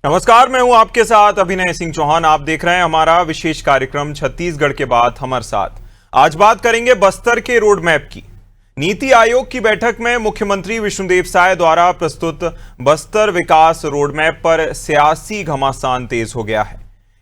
नमस्कार, मैं हूं आपके साथ अभिनय सिंह चौहान। आप देख रहे हैं हमारा विशेष कार्यक्रम छत्तीसगढ़ के बाद हमारे साथ। आज बात करेंगे बस्तर के रोड मैप की। नीति आयोग की बैठक में मुख्यमंत्री विष्णुदेव साय द्वारा प्रस्तुत बस्तर विकास रोड मैप पर सियासी घमासान तेज हो गया है।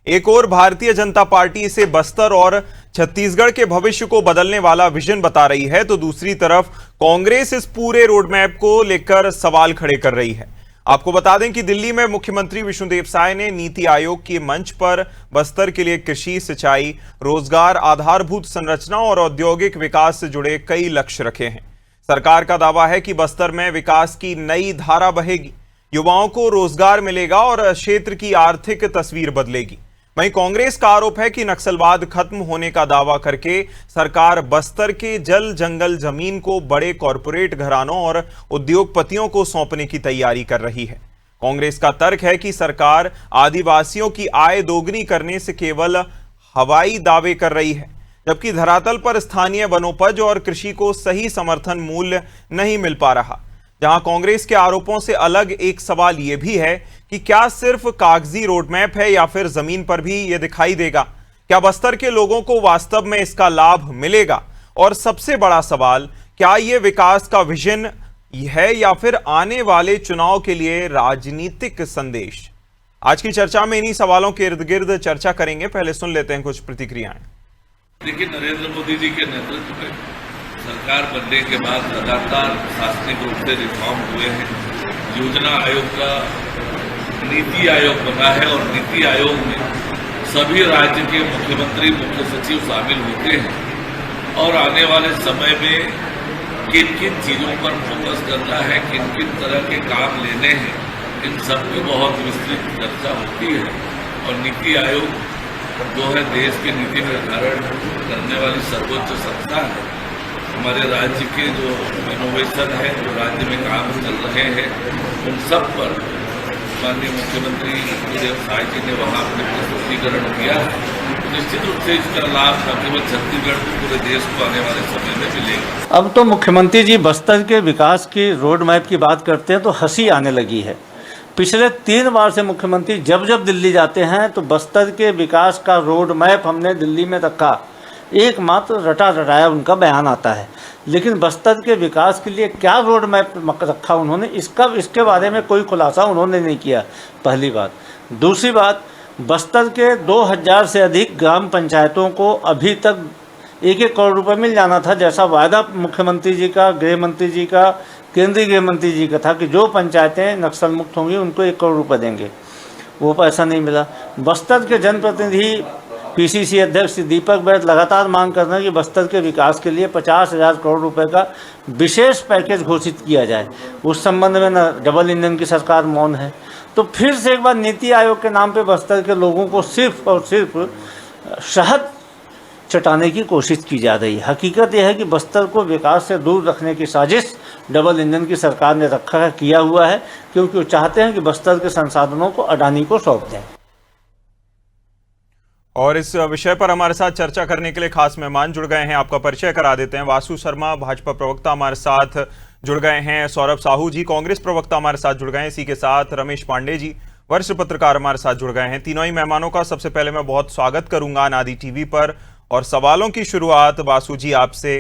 एक ओर भारतीय जनता पार्टी इसे बस्तर और छत्तीसगढ़ के भविष्य को बदलने वाला विजन बता रही है, तो दूसरी तरफ कांग्रेस इस पूरे रोड मैप को लेकर सवाल खड़े कर रही है। आपको बता दें कि दिल्ली में मुख्यमंत्री विष्णुदेव साय ने नीति आयोग के मंच पर बस्तर के लिए कृषि, सिंचाई, रोजगार, आधारभूत संरचना और औद्योगिक विकास से जुड़े कई लक्ष्य रखे हैं। सरकार का दावा है कि बस्तर में विकास की नई धारा बहेगी, युवाओं को रोजगार मिलेगा और क्षेत्र की आर्थिक तस्वीर बदलेगी। वहीं कांग्रेस का आरोप है कि नक्सलवाद खत्म होने का दावा करके सरकार बस्तर के जल जंगल जमीन को बड़े कॉरपोरेट घरानों और उद्योगपतियों को सौंपने की तैयारी कर रही है। कांग्रेस का तर्क है कि सरकार आदिवासियों की आय दोगुनी करने से केवल हवाई दावे कर रही है, जबकि धरातल पर स्थानीय वनोपज और कृषि को सही समर्थन मूल्य नहीं मिल पा रहा। जहां कांग्रेस के आरोपों से अलग एक सवाल यह भी है कि क्या सिर्फ कागजी रोड मैप है या फिर जमीन पर भी यह दिखाई देगा? क्या बस्तर के लोगों को वास्तव में इसका लाभ मिलेगा? और सबसे बड़ा सवाल, क्या यह विकास का विजन है या फिर आने वाले चुनाव के लिए राजनीतिक संदेश? आज की चर्चा में इन्हीं सवालों के इर्द गिर्द चर्चा करेंगे। पहले सुन लेते हैं कुछ प्रतिक्रियाएं। देखिए, नरेंद्र मोदी जी के नेतृत्व में सरकार बनने के बाद लगातार प्रशासनिक रूप से रिफॉर्म हुए हैं। योजना आयोग का नीति आयोग बना है और नीति आयोग में सभी राज्य के मुख्यमंत्री, मुख्य सचिव शामिल होते हैं और आने वाले समय में किन किन चीजों पर फोकस करना है, किन किन तरह के काम लेने हैं, इन सब की बहुत विस्तृत चर्चा होती है। और नीति आयोग जो है देश की नीति निर्धारण करने वाली सर्वोच्च संस्था है। हमारे राज्य के जो इनोवेशन है, जो राज्य में काम चल रहे हैं, उन सब पर माननीय मुख्यमंत्री विष्णुदेव साय जी ने वहां अपने प्रस्तुतिकरण किया है। तो निश्चित रूप से इसका लाभ न केवल छत्तीसगढ़ को, पूरे देश को आने वाले समय में मिलेगा। अब तो मुख्यमंत्री जी बस्तर के विकास की रोड मैप की बात करते हैं तो हंसी आने लगी है। पिछले 3 बार से मुख्यमंत्री जब जब दिल्ली जाते हैं तो बस्तर के विकास का रोड मैप हमने दिल्ली में रखा, एकमात्र रटा रटाया उनका बयान आता है। लेकिन बस्तर के विकास के लिए क्या रोड मैप रखा उन्होंने, इसके बारे में कोई खुलासा उन्होंने नहीं किया, पहली बात। दूसरी बात, बस्तर के 2000 से अधिक ग्राम पंचायतों को अभी तक 1-1 करोड़ रुपए मिल जाना था, जैसा वायदा मुख्यमंत्री जी का, गृह मंत्री जी का, केंद्रीय गृह मंत्री जी का था कि जो पंचायतें नक्सल मुक्त होंगी उनको 1 करोड़ रुपये देंगे। वो पैसा नहीं मिला। बस्तर के जनप्रतिनिधि पीसीसी अध्यक्ष दीपक बैद लगातार मांग कर रहे हैं कि बस्तर के विकास के लिए 50,000 करोड़ रुपए का विशेष पैकेज घोषित किया जाए। उस संबंध में न डबल इंजन की सरकार मौन है। तो फिर से एक बार नीति आयोग के नाम पे बस्तर के लोगों को सिर्फ और सिर्फ शहद चटाने की कोशिश की जा रही है। हकीकत यह है कि बस्तर को विकास से दूर रखने की साजिश डबल इंजन की सरकार ने किया हुआ है, क्योंकि वो चाहते हैं कि बस्तर के संसाधनों को अडानी को सौंप दें। और इस विषय पर हमारे साथ चर्चा करने के लिए खास मेहमान जुड़ गए हैं। आपका परिचय करा देते हैं। वासु शर्मा, भाजपा प्रवक्ता, हमारे साथ जुड़ गए हैं। सौरभ साहू जी, कांग्रेस प्रवक्ता, हमारे साथ जुड़ गए हैं। इसी के साथ रमेश पांडे जी, वरिष्ठ पत्रकार, हमारे साथ जुड़ गए हैं। तीनों ही मेहमानों का सबसे पहले मैं बहुत स्वागत करूंगा अनादि टीवी पर। और सवालों की शुरुआत वासु जी आपसे।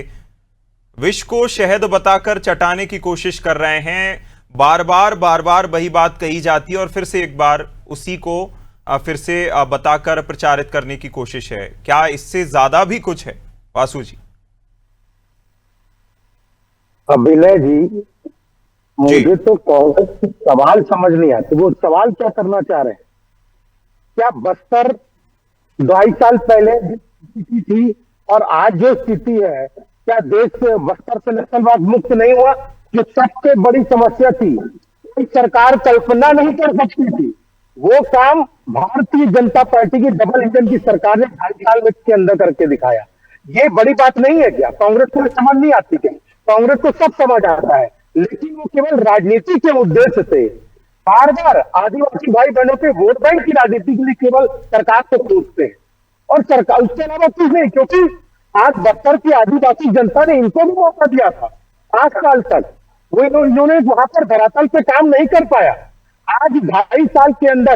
विष को शहद बताकर चटाने की कोशिश कर रहे हैं। बार बार वही बात कही जाती है और फिर से एक बार उसी को फिर से बताकर प्रचारित करने की कोशिश है। क्या इससे ज्यादा भी कुछ है वासु जी? अभिनय जी, मुझे तो कांग्रेस के सवाल समझ नहीं आते। वो सवाल क्या करना चाह रहे हैं? क्या बस्तर 2.5 साल पहले स्थिति थी और आज जो स्थिति है, क्या देश से बस्तर से नक्सलवाद मुक्त नहीं हुआ? जो सबसे बड़ी समस्या थी, कोई सरकार कल्पना नहीं कर सकती थी, वो काम भारतीय जनता पार्टी की डबल इंजन की सरकार ने 2.5 साल में के अंदर करके दिखाया। ये बड़ी बात नहीं है क्या? कांग्रेस को समझ नहीं आती क्या? कांग्रेस को सब समझ आता है, लेकिन वो केवल राजनीति के उद्देश्य से बार बार आदिवासी भाई बहनों के वोट बैंक की राजनीति के लिए केवल सरकार को पूछते हैं। और सरकार उसके अलावा कुछ नहीं, क्योंकि आज बस्तर की आदिवासी जनता ने इनको भी मौका दिया था 5 साल तक। वो इन्होंने वहां पर धरातल पे काम नहीं कर पाया। आज 2.5 साल के अंदर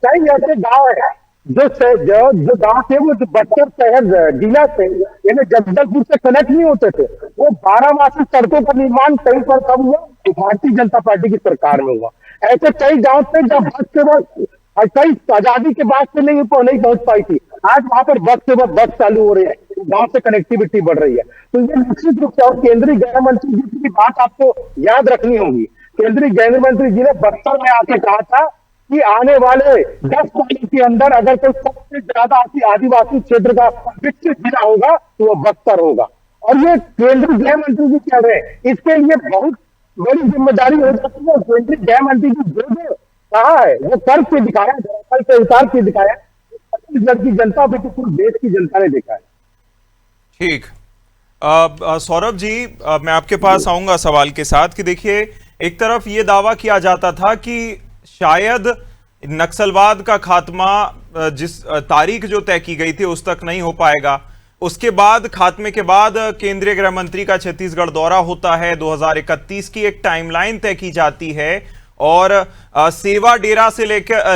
कई ऐसे गांव है जो गांव थे वो बस्तर शहर जिला से यानी जगदलपुर से कनेक्ट नहीं होते थे, वो 12 मासी सड़कों का निर्माण कहीं पर कब हुआ? भारतीय जनता पार्टी की सरकार में हुआ। ऐसे कई गांव थे जब बस सेवा और कई आजादी के बाद से नहीं पहुंच पाई थी, आज वहां पर बस सेवा बस चालू हो रही है, गांव से कनेक्टिविटी बढ़ रही है। तो ये निश्चित रूप से, और केंद्रीय गृह मंत्री जी की बात आपको याद रखनी होगी। केंद्रीय गृह मंत्री जी ने बस्तर में आके कहा था कि आने वाले 10 सालों के अंदर अगर कोई सबसे ज्यादा आदिवासी क्षेत्र का विकसित जिला होगा तो वो बस्तर होगा। और ये केंद्रीय गृह मंत्री जी कह रहे हैं, इसके लिए बहुत बड़ी जिम्मेदारी हो जाती है। केंद्रीय गृह मंत्री जी जो कहा है वो कर के दिखाया, कल से उतार के दिखाया। छत्तीसगढ़ की जनता भी तो पूरे देश की जनता ने देखा है। ठीक। सौरभ जी, मैं आपके पास आऊंगा सवाल के साथ कि देखिए, एक तरफ ये दावा किया जाता था कि शायद नक्सलवाद का खात्मा जिस तारीख जो तय की गई थी उस तक नहीं हो पाएगा। उसके बाद खात्मे के बाद केंद्रीय गृह मंत्री का छत्तीसगढ़ दौरा होता है, 2031 की एक टाइमलाइन तय की जाती है और सेवा डेरा से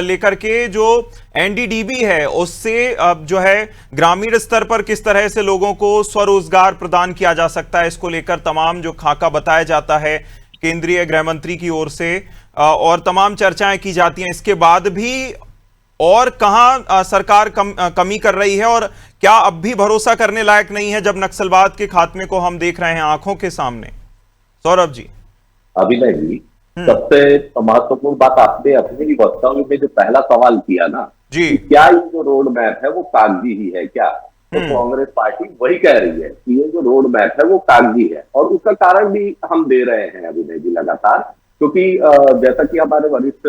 लेकर के जो एनडीडीबी है उससे जो है ग्रामीण स्तर पर किस तरह से लोगों को स्वरोजगार प्रदान किया जा सकता है, इसको लेकर तमाम जो खाका बताया जाता है केंद्रीय गृह मंत्री की ओर से और तमाम चर्चाएं की जाती हैं। इसके बाद भी और कहां सरकार कमी कर रही है और क्या अब भी भरोसा करने लायक नहीं है जब नक्सलवाद के खात्मे को हम देख रहे हैं आंखों के सामने? सौरभ जी। अभिनय जी, सबसे महत्वपूर्ण बात आपने अपने ही वक्तव्य में जो पहला सवाल किया ना जी, क्या ये जो रोड मैप है वो कागजी ही है क्या? तो कांग्रेस पार्टी वही कह रही है कि ये जो रोड मैप है वो कागजी है, और उसका कारण भी हम दे रहे हैं अभिनय जी लगातार, क्योंकि जैसा कि हमारे वरिष्ठ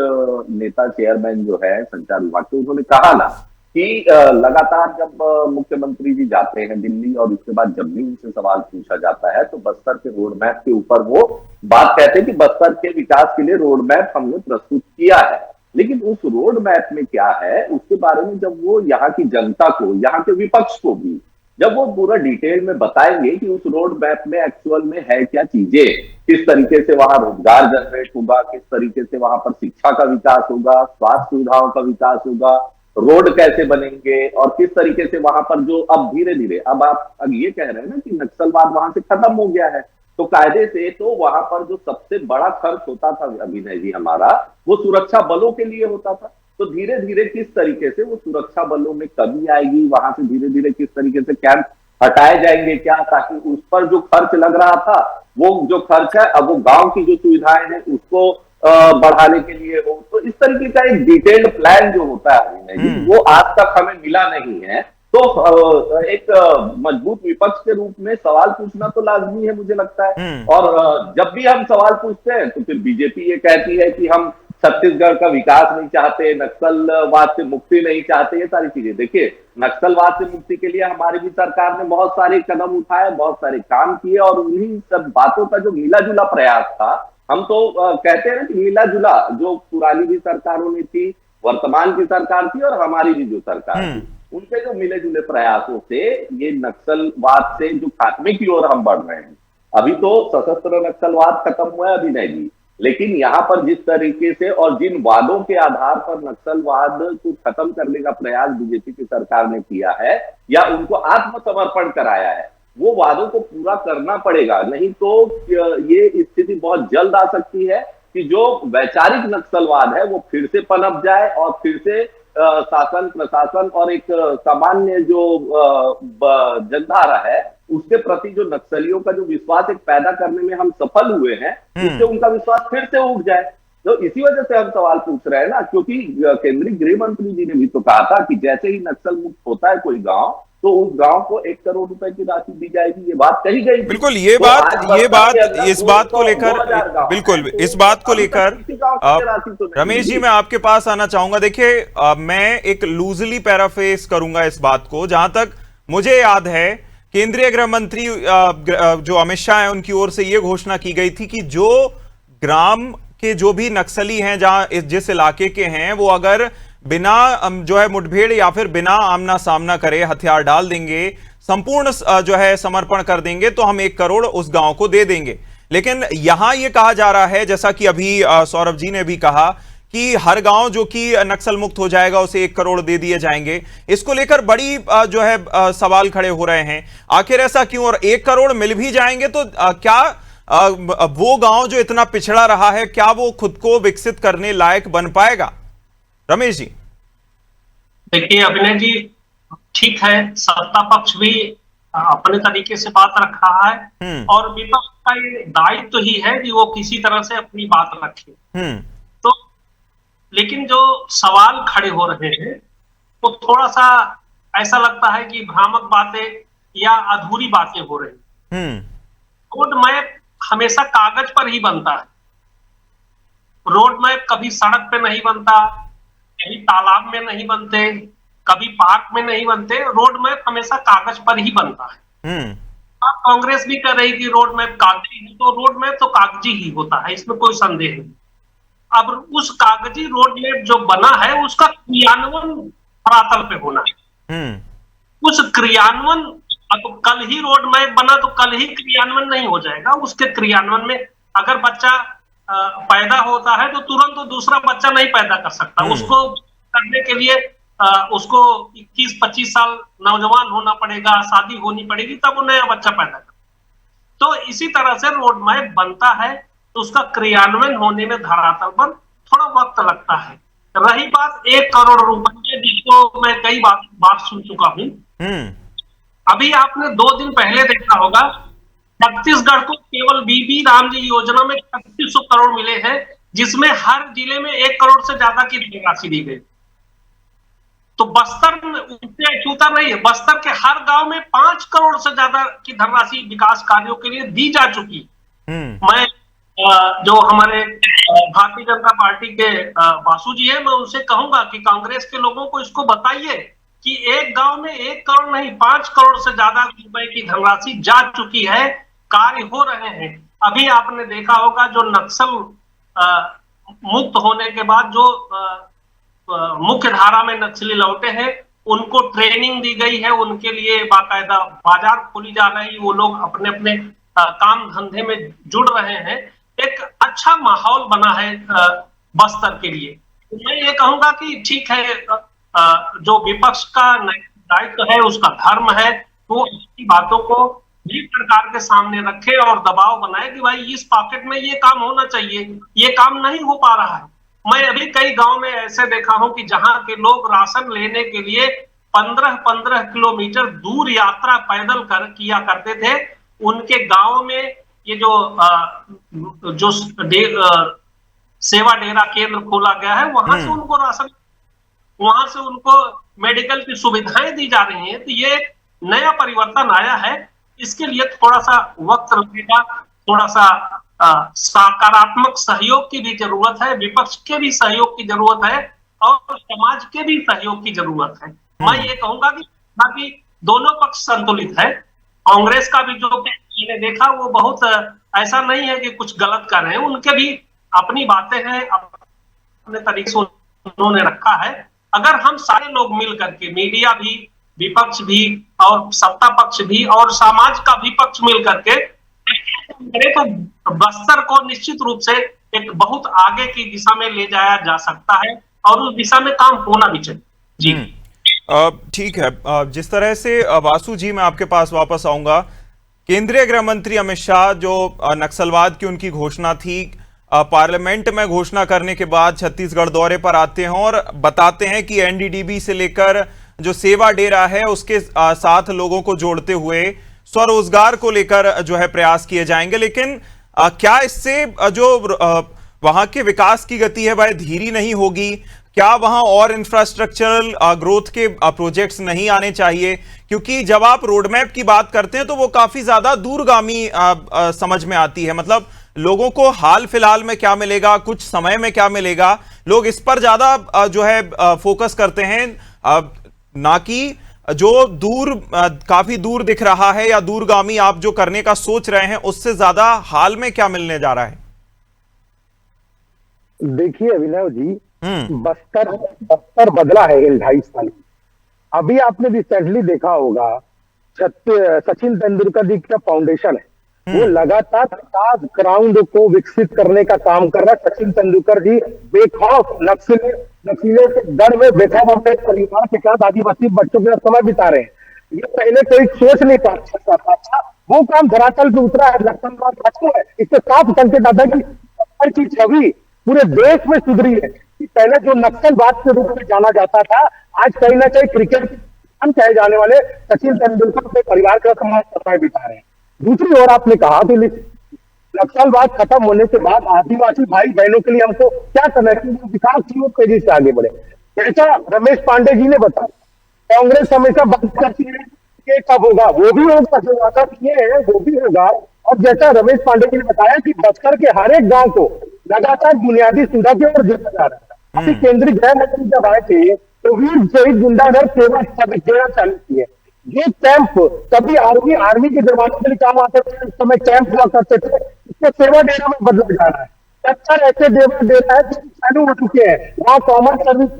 नेता चेयरमैन जो है संचार विभाग के, उन्होंने कहा ना कि लगातार जब मुख्यमंत्री जी जाते हैं दिल्ली और उसके बाद जब भी उनसे सवाल पूछा जाता है तो बस्तर के रोड मैप के ऊपर वो बात कहते हैं कि बस्तर के विकास के लिए रोड मैप हमने प्रस्तुत किया है। लेकिन उस रोड मैप में क्या है उसके बारे में जब वो यहाँ की जनता को, यहाँ के विपक्ष को भी जब वो पूरा डिटेल में बताएंगे कि उस रोड मैप में एक्चुअल में है क्या चीजें, किस तरीके से वहां रोजगार जनरेट होगा, किस तरीके से वहां पर शिक्षा का विकास होगा, स्वास्थ्य सुविधाओं का विकास होगा, रोड कैसे बनेंगे और किस तरीके से वहां पर जो अब धीरे धीरे अब ये कह रहे हैं ना कि नक्सलवाद वहां से खत्म हो गया है, तो कायदे से तो वहां पर जो सबसे बड़ा खर्च होता था अभिनय जी हमारा, वो सुरक्षा बलों के लिए होता था। तो धीरे धीरे किस तरीके से वो सुरक्षा बलों में कमी आएगी, वहां से धीरे धीरे किस तरीके से कैंप हटाए जाएंगे क्या, ताकि उस पर जो खर्च लग रहा था वो जो खर्च है अब वो गांव की जो सुविधाएं हैं उसको बढ़ाने के लिए हो। तो इस तरीके का एक डिटेल्ड प्लान जो होता है वो आज तक हमें मिला नहीं है। तो एक मजबूत विपक्ष के रूप में सवाल पूछना तो लाजमी है मुझे लगता है। और जब भी हम सवाल पूछते हैं तो फिर बीजेपी ये कहती है कि हम छत्तीसगढ़ का विकास नहीं चाहते, नक्सलवाद से मुक्ति नहीं चाहते, ये सारी चीजें। देखिए, नक्सलवाद से मुक्ति के लिए हमारी भी सरकार ने बहुत सारे कदम उठाए, बहुत सारे काम किए, और उन्हीं सब बातों का जो मिला जुला प्रयास था, हम तो कहते हैं ना कि मिला जुला, जो पुरानी भी सरकारों ने थी, वर्तमान की सरकार थी और हमारी भी जो सरकार थी, उनके जो मिले जुले प्रयासों से ये नक्सलवाद से जो खात्मे की ओर हम बढ़ रहे हैं। अभी तो सशस्त्र नक्सलवाद खत्म हुआ है अभिनय जी, लेकिन यहाँ पर जिस तरीके से और जिन वादों के आधार पर नक्सलवाद को खत्म करने का प्रयास बीजेपी की सरकार ने किया है या उनको आत्मसमर्पण कराया है, वो वादों को पूरा करना पड़ेगा, नहीं तो ये स्थिति बहुत जल्द आ सकती है कि जो वैचारिक नक्सलवाद है वो फिर से पनप जाए और फिर से शासन प्रशासन और एक सामान्य जो जनधारा है उसके प्रति जो नक्सलियों का जो विश्वास एक पैदा करने में हम सफल हुए हैं, उससे उनका विश्वास फिर से उठ जाए। तो इसी वजह से हम सवाल पूछ रहे हैं ना, क्योंकि केंद्रीय गृह मंत्री जी ने भी तो कहा था कि जैसे ही नक्सल मुक्त होता है कोई गांव तो उस गांव को 1 करोड़ रुपए की राशि दी जाएगी, ये बात कही गई। बिल्कुल, ये बात इस बात को लेकर, बिल्कुल इस बात को लेकर रमेश जी मैं आपके पास आना चाहूंगा। देखिए, मैं एक लूजली पैराफ्रेज करूंगा इस बात को। जहां तक मुझे याद है, केंद्रीय गृह मंत्री जो अमित शाह है उनकी ओर से यह घोषणा की गई थी कि जो ग्राम के जो भी नक्सली हैं जहां जिस इलाके के हैं, वो अगर बिना जो है मुठभेड़ या फिर बिना आमना सामना करे हथियार डाल देंगे, संपूर्ण जो है समर्पण कर देंगे, तो हम 1 करोड़ उस गांव को दे देंगे। लेकिन यहां यह कहा जा रहा है, जैसा कि अभी सौरभ जी ने भी कहा, कि हर गांव जो कि नक्सल मुक्त हो जाएगा उसे 1 करोड़ दे दिए जाएंगे। इसको लेकर बड़ी जो है सवाल खड़े हो रहे हैं, आखिर ऐसा क्यों? और 1 करोड़ मिल भी जाएंगे तो क्या वो गांव जो इतना पिछड़ा रहा है, क्या वो खुद को विकसित करने लायक बन पाएगा? रमेश जी। देखिए अभिनय जी, ठीक है, सत्ता पक्ष भी अपने तरीके से बात रख रहा है और विपक्ष का ये दायित्व तो ही है कि वो किसी तरह से अपनी बात रखे। तो लेकिन जो सवाल खड़े हो रहे हैं वो थोड़ा सा ऐसा लगता है कि भ्रामक बातें या अधूरी बातें हो रही हैं। रोड मैप हमेशा कागज पर ही बनता है। रोड मैप कभी सड़क पे नहीं बनता, कभी तालाब में नहीं बनते, कभी पार्क में नहीं बनते। रोड मैप हमेशा कागज पर ही बनता है। अब कांग्रेस भी कह रही कि रोड मैप कागजी है, तो रोड मैप तो कागजी ही होता है, इसमें कोई संदेह नहीं। अब उस कागजी रोड मैप जो बना है उसका क्रियान्वयन धरातल पे होना है। उस क्रियान्वयन, अब कल ही रोड मैप बना तो कल ही क्रियान्वयन नहीं हो जाएगा। उसके क्रियान्वयन में अगर बच्चा पैदा होता है तो तुरंत तो दूसरा बच्चा नहीं पैदा कर सकता। उसको करने के लिए उसको 21-25 साल नौजवान होना पड़ेगा, शादी होनी पड़ेगी, तब वो नया बच्चा पैदा कर। तो इसी तरह से रोड मैप बनता है तो उसका क्रियान्वयन होने में धरातल पर थोड़ा वक्त लगता है। रही बात 1 करोड़ रुपए, जिसको मैं कई बार सुन चुका हूं। अभी आपने 2 दिन पहले देखा होगा, छत्तीसगढ़ को केवल बीबी राम जी योजना में 3600 करोड़ मिले हैं, जिसमें हर जिले में 1 करोड़ से ज्यादा की धनराशि दी गई। तो बस्तर उससे अछूता नहीं है, बस्तर के हर गांव में 5 करोड़ से ज्यादा की धनराशि विकास कार्यों के लिए दी जा चुकी। मैं जो हमारे भारतीय जनता पार्टी के वासु जी है, मैं उनसे कहूंगा कि कांग्रेस के लोगों को इसको बताइए कि एक गांव में 1 करोड़ नहीं 5 करोड़ से ज्यादा रुपए की धनराशि जा चुकी है, कार्य हो रहे हैं। अभी आपने देखा होगा जो नक्सल मुक्त होने के बाद जो मुख्य धारा में नक्सली लौटे हैं, उनको ट्रेनिंग दी गई है, उनके लिए बाकायदा बाजार खोली जा रही है, वो लोग अपने अपने काम धंधे में जुड़ रहे हैं। एक अच्छा माहौल बना है बस्तर के लिए। मैं ये कहूंगा कि ठीक है, जो विपक्ष का दायित्व है, उसका धर्म है, तो इसकी बातों को भी सरकार के सामने रखे और दबाव बनाए कि भाई इस पॉकेट में ये काम होना चाहिए, ये काम नहीं हो पा रहा है। मैं अभी कई गांव में ऐसे देखा हूं कि जहां के लोग राशन लेने के लिए 15-15 किलोमीटर दूर यात्रा पैदल किया करते थे। उनके गांव में ये जो सेवा डेरा केंद्र खोला गया है, वहां से उनको राशन, वहां से उनको मेडिकल की सुविधाएं दी जा रही हैं। तो ये नया परिवर्तन आया है, इसके लिए थोड़ा सा वक्त लगेगा, थोड़ा सा सकारात्मक सहयोग की भी जरूरत है, विपक्ष के भी सहयोग की जरूरत है और समाज के भी सहयोग की जरूरत है। मैं ये कहूंगा कि बाकी दोनों पक्ष संतुलित है। कांग्रेस का भी जो मैंने देखा वो बहुत ऐसा नहीं है कि कुछ गलत कर रहे हैं, उनके भी अपनी बातें हैं, अपने तरीके से उन्होंने रखा है। अगर हम सारे लोग मिल करके, मीडिया भी, विपक्ष भी और सत्ता पक्ष भी और समाज का भी पक्ष मिल करके तो बस्तर को निश्चित रूप से एक बहुत आगे की दिशा में ले जाया जा सकता है और उस दिशा में काम होना भी चाहिए। जी ठीक है। जिस तरह से वासु जी, मैं आपके पास वापस आऊंगा। केंद्रीय गृह मंत्री अमित शाह जो नक्सलवाद की उनकी घोषणा थी, पार्लियामेंट में घोषणा करने के बाद छत्तीसगढ़ दौरे पर आते हैं और बताते हैं कि एनडीडीबी से लेकर जो सेवा डेरा है उसके साथ लोगों को जोड़ते हुए स्वरोजगार को लेकर जो है प्रयास किए जाएंगे। लेकिन क्या इससे जो वहां के विकास की गति है वह धीरी नहीं होगी? क्या वहां और इंफ्रास्ट्रक्चरल ग्रोथ के प्रोजेक्ट्स नहीं आने चाहिए? क्योंकि जब आप रोडमैप की बात करते हैं तो वो काफी ज्यादा दूरगामी समझ में आती है। मतलब लोगों को हाल फिलहाल में क्या मिलेगा, कुछ समय में क्या मिलेगा, लोग इस पर ज्यादा जो है फोकस करते हैं, ना कि जो काफी दूर दिख रहा है या दूरगामी आप जो करने का सोच रहे हैं उससे ज्यादा हाल में क्या मिलने जा रहा है। देखिए अभिनव जी, बस्तर बदला है इन 2.5 साल। अभी आपने रिसेंटली देखा होगा सचिन तेंदुलकर जी का फाउंडेशन है, वो लगातार विकास ग्राउंड को विकसित करने का काम कर रहा है। सचिन तेंदुलकर जी बेखौफ नक्सलियों के डर में बैठा अपने परिवार के साथ आदिवासी बच्चों के साथ समय बिता रहे हैं। ये पहले कोई सोच नहीं पा सकता था, वो काम धरातल पे उतरा है, नक्सलवाद खत्म है। इससे साफ संकेत आता है कि सरकार की छवि पूरे देश में सुधरी है। कि पहले जो नक्सलवाद के रूप में जाना जाता था, आज कहीं ना कहीं क्रिकेट हम कहे जाने वाले सचिन तेंदुलकर अपने परिवार का समय बिता रहे हैं। दूसरी ओर आपने कहा कि नक्सलवाद खत्म होने के बाद आदिवासी भाई बहनों के लिए हमको क्या करना है कि विकास की ओर तेजी से आगे बढ़े। जैसा रमेश पांडे जी ने बताया, कांग्रेस हमेशा बात करती है कि कब होगा, वो भी होगा, जो वादा किए हैं वो भी होगा। और जैसा रमेश पांडे जी ने बताया कि बस्तर के हर एक गांव को लगातार बुनियादी सुविधा की ओर जोड़ा जा रहा है। अभी केंद्रीय गृह मंत्री जब आए थे तो वीर शहीद गुंडागढ़ सेवा देना चालू किए। ये कैंप कभी आर्मी के जवानों के लिए काम आते थे, उस समय कैंप हुआ करते थे, इसको सेवा डेरा में बदला जा रहा है। 70 ऐसे डेरा है जो चालू हो चुके हैं। वहाँ कॉमन सर्विस,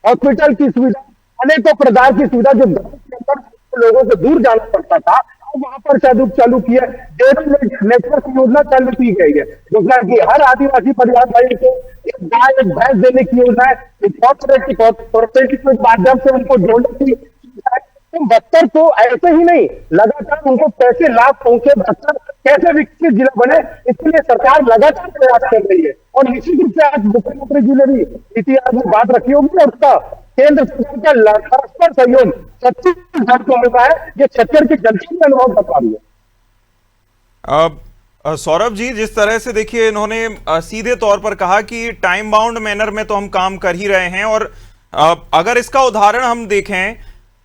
हॉस्पिटल की सुविधा, अनेकों प्रकार की सुविधा जो लोगों को दूर जाना पड़ता था, वहां पर चालू किया। नेटवर्क योजना चालू की गई है, योजना की हर आदिवासी परिवार भाई को एक गाय एक भैंस देने की योजना है। के माध्यम से उनको जोड़ने की बस्तर को ऐसे ही नहीं, लगातार उनको कैसे लाभ पहुंचे, बस्तर कैसे विकसित जिला बने, इसके लिए सरकार लगातार प्रयास कर रही है। और निश्चित रूप से आज मुख्यमंत्री जी ने भी नीति आयोग में बात रखी होगी और उसका केंद्र सरकार का परस्पर सहयोग छत्तीसगढ़ को मिल रहा है। ये छत्तीसगढ़ की जनता का अनुभव बता रही है। सौरभ जी, जिस तरह से देखिए इन्होंने सीधे तौर पर कहा कि टाइम बाउंड मैनर में तो हम काम कर ही रहे हैं, और अगर इसका उदाहरण हम देखें,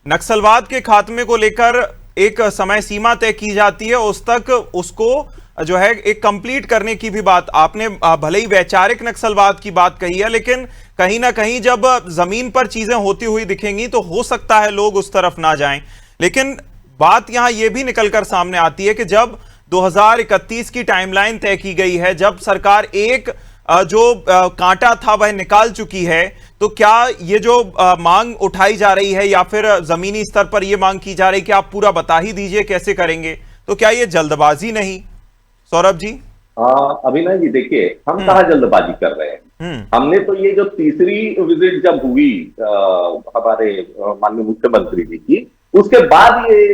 नक्सलवाद के खात्मे को लेकर एक समय सीमा तय की जाती है, उस तक उसको जो है एक कंप्लीट करने की भी बात आपने भले ही वैचारिक नक्सलवाद की बात कही है, लेकिन कहीं ना कहीं जब जमीन पर चीजें होती हुई दिखेंगी तो हो सकता है लोग उस तरफ ना जाएं। लेकिन बात यहां यह भी निकलकर सामने आती है कि जब 2031 की टाइमलाइन तय की गई है, जब सरकार एक जो कांटा था वह निकाल चुकी है, तो क्या ये जो मांग उठाई जा रही है या फिर जमीनी स्तर पर यह मांग की जा रही है कि आप पूरा बता ही दीजिए कैसे करेंगे, तो क्या ये जल्दबाजी नहीं? सौरभ जी। अभिनय जी, देखिए हम कहाँ जल्दबाजी कर रहे हैं। हमने तो ये जो तीसरी विजिट जब हुई हमारे माननीय मुख्यमंत्री जी की, उसके बाद ये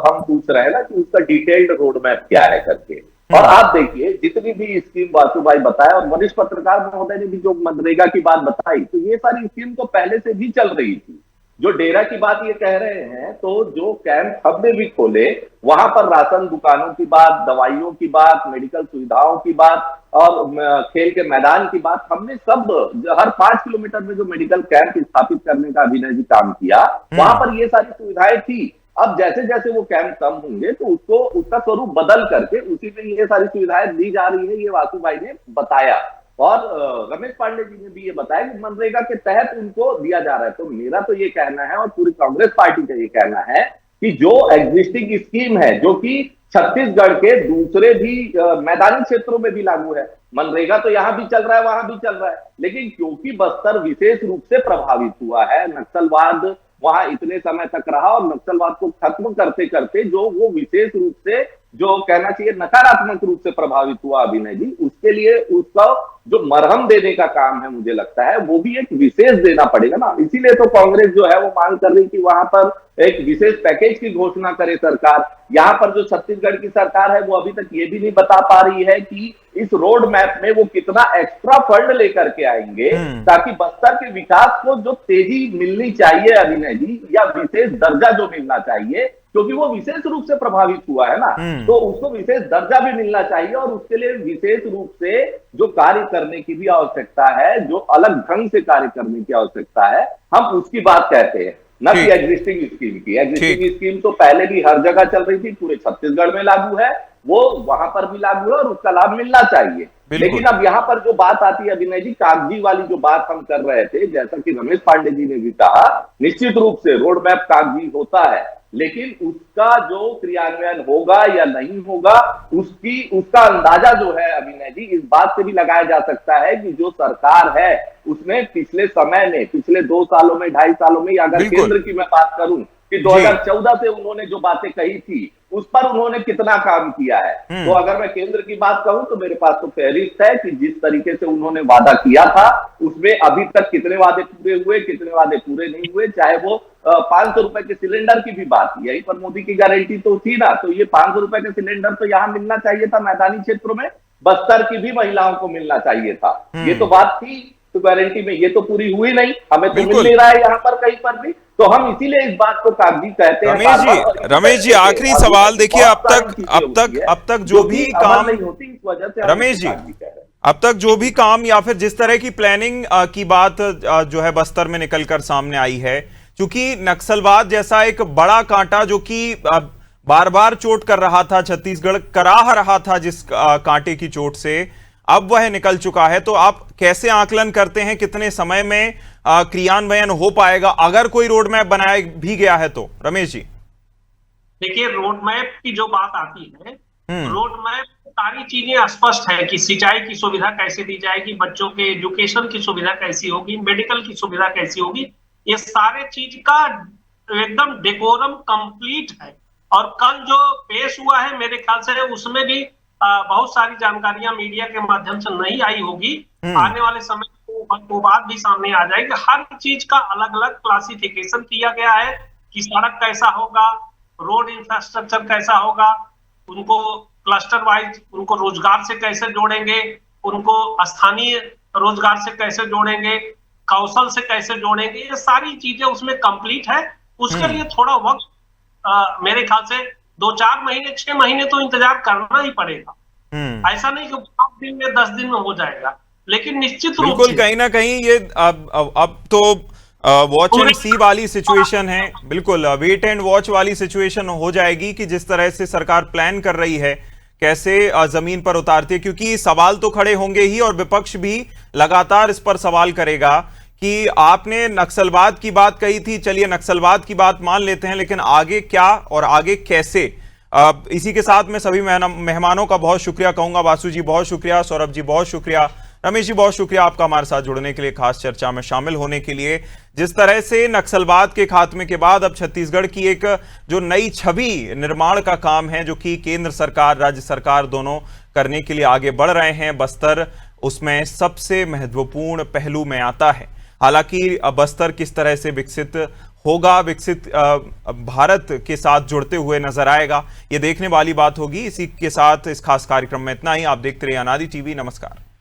हम पूछ रहे हैं ना कि उसका डिटेल्ड रोड मैप क्या है करके। और आप देखिए जितनी भी स्कीम वासु भाई बताया और वरिष्ठ पत्रकार महोदय ने भी जो मनरेगा की बात बताई, तो ये सारी स्कीम तो पहले से भी चल रही थी। जो डेरा की बात ये कह रहे हैं, तो जो कैंप हमने भी खोले, वहां पर राशन दुकानों की बात, दवाइयों की बात, मेडिकल सुविधाओं की बात और खेल के मैदान की बात, हमने सब हर 5 किलोमीटर में जो मेडिकल कैंप स्थापित करने का अभिनय जी काम किया, वहां पर ये सारी सुविधाएं थी। अब जैसे जैसे वो कैंप कम होंगे तो उसको उसका स्वरूप बदल करके उसी में ये सारी सुविधाएं दी जा रही है, ये वासु भाई ने बताया। और रमेश पांडे जी ने भी ये बताया कि मनरेगा के तहत उनको दिया जा रहा है। तो मेरा तो ये कहना है और पूरी कांग्रेस पार्टी का ये कहना है कि जो एग्जिस्टिंग स्कीम है, जो कि छत्तीसगढ़ के दूसरे भी मैदानी क्षेत्रों में भी लागू है, मनरेगा तो यहां भी चल रहा है, वहां भी चल रहा है, लेकिन क्योंकि बस्तर विशेष रूप से प्रभावित हुआ है, नक्सलवाद वहां इतने समय तक रहा और नक्सलवाद को खत्म करते करते जो वो विशेष रूप से जो कहना चाहिए नकारात्मक रूप से प्रभावित हुआ अभिनय जी, उसके लिए उसका जो मरहम देने का काम है, मुझे लगता है वो भी एक विशेष देना पड़ेगा ना। इसीलिए तो कांग्रेस जो है वो मांग कर रही कि वहां पर एक विशेष पैकेज की घोषणा करे सरकार। यहाँ पर जो छत्तीसगढ़ की सरकार है वो अभी तक ये भी नहीं बता पा रही है कि इस रोड मैप में वो कितना एक्स्ट्रा फंड लेकर के आएंगे ताकि बस्तर के विकास को जो तेजी मिलनी चाहिए अभिनय जी, या विशेष दर्जा जो मिलना चाहिए, क्योंकि वो विशेष रूप से प्रभावित हुआ है ना, तो उसको विशेष दर्जा भी मिलना चाहिए और उसके लिए विशेष रूप से जो कार्य करने की भी आवश्यकता है, जो अलग ढंग से कार्य करने की आवश्यकता है, हम उसकी बात कहते हैं, न कि एग्जिस्टिंग स्कीम की। एग्जिस्टिंग स्कीम तो पहले भी हर जगह चल रही थी, पूरे छत्तीसगढ़ में लागू है, वो वहां पर भी लागू है और उसका लाभ मिलना चाहिए। लेकिन अब यहाँ पर जो बात आती है अभिनय जी, कागजी वाली जो बात हम कर रहे थे, जैसा कि रमेश पांडे जी ने भी कहा, निश्चित रूप से रोड मैप कागजी होता है, लेकिन उसका जो क्रियान्वयन होगा या नहीं होगा, उसका अंदाजा जो है अभिनय जी इस बात से भी लगाया जा सकता है कि जो सरकार है उसने पिछले समय में, पिछले 2 सालों में, 2.5 सालों में, या अगर केंद्र की मैं बात करूं, कि 2014 से उन्होंने जो बातें कही थी उस पर उन्होंने कितना काम किया है। तो अगर मैं केंद्र की बात कहूं तो मेरे पास तो फहरिस्त है कि जिस तरीके से उन्होंने वादा किया था उसमें अभी तक कितने वादे पूरे हुए, कितने वादे पूरे नहीं हुए। चाहे वो 500 रुपए के सिलेंडर की भी बात, यहीं पर मोदी की गारंटी तो थी ना, तो ये 500 रुपए के सिलेंडर तो यहाँ मिलना चाहिए था मैदानी क्षेत्रों में, बस्तर की भी महिलाओं को मिलना चाहिए था। ये तो बात थी, तो गारंटी में ये तो पूरी हुई नहीं, हमें तो मिल नहीं रहा है यहाँ पर कहीं पर भी। तो हम इसीलिए इस बात को कागजी कहते हैं। रमेश जी आखिरी सवाल देखिए, अब तक जो भी काम नहीं होती इस वजह से रमेश जी अब तक जो भी काम या फिर जिस तरह की प्लानिंग की बात जो है बस्तर में निकलकर सामने आई है, क्योंकि नक्सलवाद जैसा एक बड़ा कांटा जो कि बार बार चोट कर रहा था, छत्तीसगढ़ कराह रहा था जिस कांटे की चोट से, अब वह निकल चुका है। तो आप कैसे आकलन करते हैं कितने समय में क्रियान्वयन हो पाएगा अगर कोई रोड मैप बनाया भी गया है तो? रमेश जी देखिए, रोड मैप की जो बात आती है, रोड मैप सारी चीजें स्पष्ट है कि सिंचाई की सुविधा कैसे दी जाएगी, बच्चों के एजुकेशन की सुविधा कैसी होगी, मेडिकल की सुविधा कैसी होगी, ये सारे चीज का एकदम डेकोरम कंप्लीट है। और कल जो पेश हुआ है मेरे ख्याल से उसमें भी बहुत सारी जानकारियां मीडिया के माध्यम से नहीं आई होगी, आने वाले समय वो बात भी सामने आ जाएगी। हर चीज का अलग अलग क्लासिफिकेशन किया गया है कि सड़क कैसा होगा, रोड इंफ्रास्ट्रक्चर कैसा होगा, उनको क्लस्टर वाइज उनको रोजगार से कैसे जोड़ेंगे, उनको स्थानीय रोजगार से कैसे जोड़ेंगे, कौशल से कैसे जोड़ेंगे, ये सारी चीजें उसमें कंप्लीट है। उसके लिए थोड़ा वक्त मेरे ख्याल से 2-4 महीने 6 महीने तो इंतजार करना ही पड़ेगा। ऐसा नहीं कि 5 दिन में 10 दिन में हो जाएगा, लेकिन निश्चित रूप से कहीं ना कहीं ये अब तो वॉच एंड सी वाली सिचुएशन है, बिल्कुल वेट एंड वॉच वाली सिचुएशन हो जाएगी कि जिस तरह से सरकार प्लान कर रही है कैसे जमीन पर उतारती है, क्योंकि सवाल तो खड़े होंगे ही और विपक्ष भी लगातार इस पर सवाल करेगा कि आपने नक्सलवाद की बात कही थी, चलिए नक्सलवाद की बात मान लेते हैं, लेकिन आगे क्या और आगे कैसे। इसी के साथ मैं सभी मेहमानों का बहुत शुक्रिया कहूंगा। वासु जी बहुत शुक्रिया, सौरभ जी बहुत शुक्रिया, रमेश जी बहुत शुक्रिया आपका हमारे साथ जुड़ने के लिए, खास चर्चा में शामिल होने के लिए। जिस तरह से नक्सलवाद के खात्मे के बाद अब छत्तीसगढ़ की एक जो नई छवि निर्माण का काम है, जो कि केंद्र सरकार राज्य सरकार दोनों करने के लिए आगे बढ़ रहे हैं, बस्तर उसमें सबसे महत्वपूर्ण पहलू में आता है। हालांकि बस्तर किस तरह से विकसित होगा, विकसित भारत के साथ जुड़ते हुए नजर आएगा, ये देखने वाली बात होगी। इसी के साथ इस खास कार्यक्रम में इतना ही। आप देखते रहिए अनादि टीवी। नमस्कार।